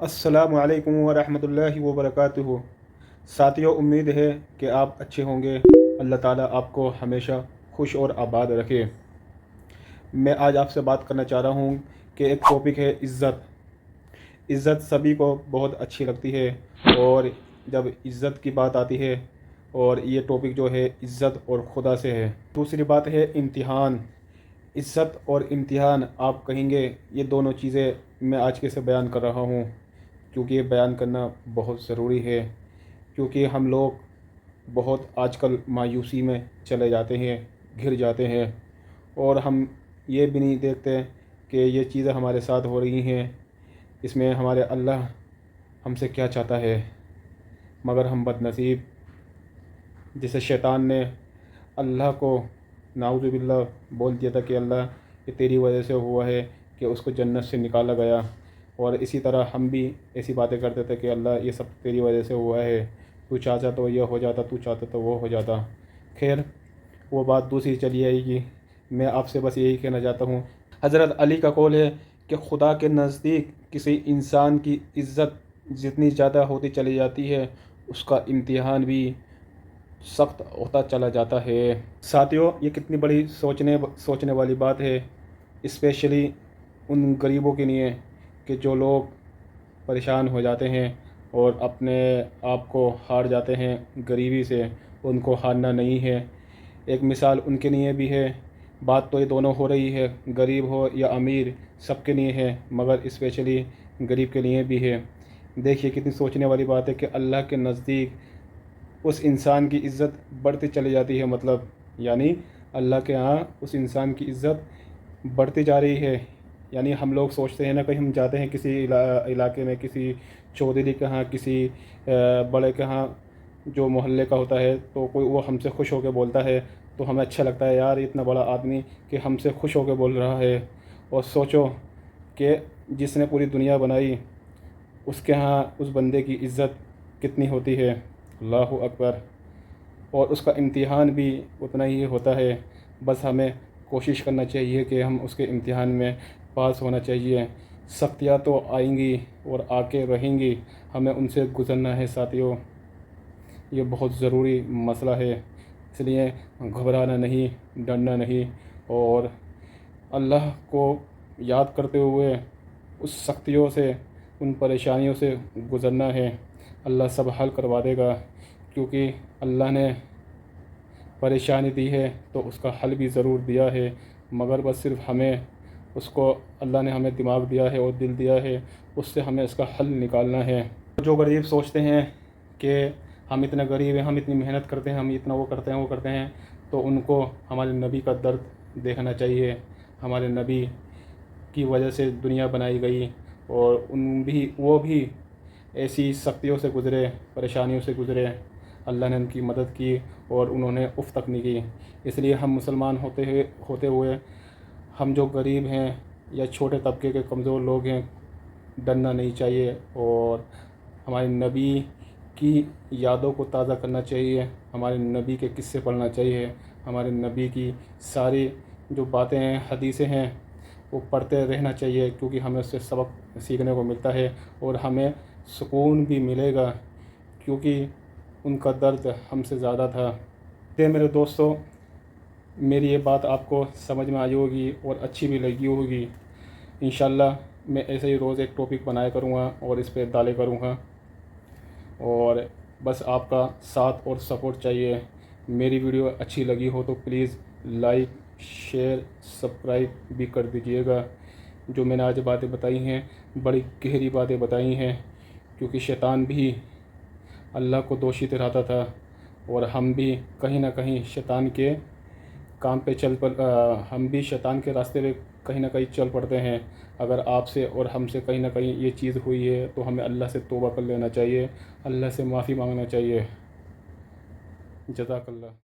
السلام علیکم ورحمۃ اللہ وبرکاتہ۔ ساتھیوں، امید ہے کہ آپ اچھے ہوں گے۔ اللہ تعالیٰ آپ کو ہمیشہ خوش اور آباد رکھے۔ میں آج آپ سے بات کرنا چاہ رہا ہوں کہ ایک ٹاپک ہے عزت۔ عزت سبھی کو بہت اچھی لگتی ہے، اور جب عزت کی بات آتی ہے، اور یہ ٹاپک جو ہے عزت اور خدا سے ہے۔ دوسری بات ہے امتحان۔ عزت اور امتحان، آپ کہیں گے یہ دونوں چیزیں میں آج کیسے بیان کر رہا ہوں، کیونکہ یہ بیان کرنا بہت ضروری ہے، کیونکہ ہم لوگ بہت آج کل مایوسی میں چلے جاتے ہیں، گھر جاتے ہیں، اور ہم یہ بھی نہیں دیکھتے کہ یہ چیزیں ہمارے ساتھ ہو رہی ہیں، اس میں ہمارے اللہ ہم سے کیا چاہتا ہے۔ مگر ہم بد نصیب، جسے شیطان نے اللہ کو نعوذ باللہ بول دیا تھا کہ اللہ یہ تیری وجہ سے ہوا ہے کہ اس کو جنت سے نکالا گیا، اور اسی طرح ہم بھی ایسی باتیں کرتے تھے کہ اللہ یہ سب تیری وجہ سے ہوا ہے، تو چاہتا تو یہ ہو جاتا، تو چاہتا تو وہ ہو جاتا۔ خیر، وہ بات دوسری چلی آئے گی۔ میں آپ سے بس یہی کہنا چاہتا ہوں، حضرت علی کا قول ہے کہ خدا کے نزدیک کسی انسان کی عزت جتنی زیادہ ہوتی چلی جاتی ہے، اس کا امتحان بھی سخت ہوتا چلا جاتا ہے۔ ساتھیوں، یہ کتنی بڑی سوچنے والی بات ہے، اسپیشلی ان غریبوں کے لیے کہ جو لوگ پریشان ہو جاتے ہیں اور اپنے آپ کو ہار جاتے ہیں غریبی سے، ان کو ہارنا نہیں ہے۔ ایک مثال ان کے لیے بھی ہے۔ بات تو یہ دونوں ہو رہی ہے، غریب ہو یا امیر، سب کے لیے ہے، مگر اسپیشلی غریب کے لیے بھی ہے۔ دیکھیے کتنی سوچنے والی بات ہے کہ اللہ کے نزدیک اس انسان کی عزت بڑھتی چلی جاتی ہے، مطلب یعنی اللہ کے ہاں اس انسان کی عزت بڑھتی جا رہی ہے۔ یعنی ہم لوگ سوچتے ہیں نا، کہیں ہم جاتے ہیں کسی علاقے میں، کسی چودھری کے ہاں، کسی بڑے کے ہاں جو محلے کا ہوتا ہے، تو کوئی وہ ہم سے خوش ہو کے بولتا ہے تو ہمیں اچھا لگتا ہے، یار اتنا بڑا آدمی کہ ہم سے خوش ہو کے بول رہا ہے۔ اور سوچو کہ جس نے پوری دنیا بنائی، اس کے ہاں اس بندے کی عزت کتنی ہوتی ہے۔ اللہ اکبر۔ اور اس کا امتحان بھی اتنا ہی ہوتا ہے، بس ہمیں کوشش کرنا چاہیے کہ ہم اس کے امتحان میں پاس ہونا چاہیے۔ سختیاں تو آئیں گی اور آ کے رہیں گی، ہمیں ان سے گزرنا ہے ساتھیوں۔ یہ بہت ضروری مسئلہ ہے، اس لیے گھبرانا نہیں، ڈرنا نہیں، اور اللہ کو یاد کرتے ہوئے اس سختیوں سے، ان پریشانیوں سے گزرنا ہے۔ اللہ سب حل کروا دے گا، کیونکہ اللہ نے پریشانی دی ہے تو اس کا حل بھی ضرور دیا ہے، مگر بس صرف ہمیں اس کو، اللہ نے ہمیں دماغ دیا ہے اور دل دیا ہے، اس سے ہمیں اس کا حل نکالنا ہے۔ جو غریب سوچتے ہیں کہ ہم اتنا غریب ہیں، ہم اتنی محنت کرتے ہیں، ہم اتنا وہ کرتے ہیں وہ کرتے ہیں، تو ان کو ہمارے نبی کا درد دیکھنا چاہیے۔ ہمارے نبی کی وجہ سے دنیا بنائی گئی، اور وہ بھی ایسی سختیوں سے گزرے، پریشانیوں سے گزرے، اللہ نے ان کی مدد کی اور انہوں نے اف تک نہیں کی۔ اس لیے ہم مسلمان ہوتے ہوئے ہم جو غریب ہیں یا چھوٹے طبقے کے کمزور لوگ ہیں، ڈرنا نہیں چاہیے، اور ہمارے نبی کی یادوں کو تازہ کرنا چاہیے، ہمارے نبی کے قصے پڑھنا چاہیے، ہمارے نبی کی ساری جو باتیں ہیں، حدیثیں ہیں، وہ پڑھتے رہنا چاہیے، کیونکہ ہمیں اس سے سبق سیکھنے کو ملتا ہے، اور ہمیں سکون بھی ملے گا، کیونکہ ان کا درد ہم سے زیادہ تھا۔ میرے دوستو، میری یہ بات آپ کو سمجھ میں آئی ہوگی اور اچھی بھی لگی ہوگی۔ انشاءاللہ میں ایسے ہی روز ایک ٹاپک بنایا کروں گا اور اس پہ ڈالے کروں گا، اور بس آپ کا ساتھ اور سپورٹ چاہیے۔ میری ویڈیو اچھی لگی ہو تو پلیز لائک، شیئر، سبسکرائب بھی کر دیجیے گا۔ جو میں نے آج باتیں بتائی ہیں، بڑی گہری باتیں بتائی ہیں، کیونکہ شیطان بھی اللہ کو دوشی ٹھہراتا تھا، اور ہم بھی کہیں نہ کہیں شیطان کے کام پہ ہم بھی شیطان کے راستے پہ کہیں نہ کہیں چل پڑتے ہیں۔ اگر آپ سے اور ہم سے کہیں نہ کہیں یہ چیز ہوئی ہے تو ہمیں اللہ سے توبہ کر لینا چاہیے، اللہ سے معافی مانگنا چاہیے۔ جزاک اللہ۔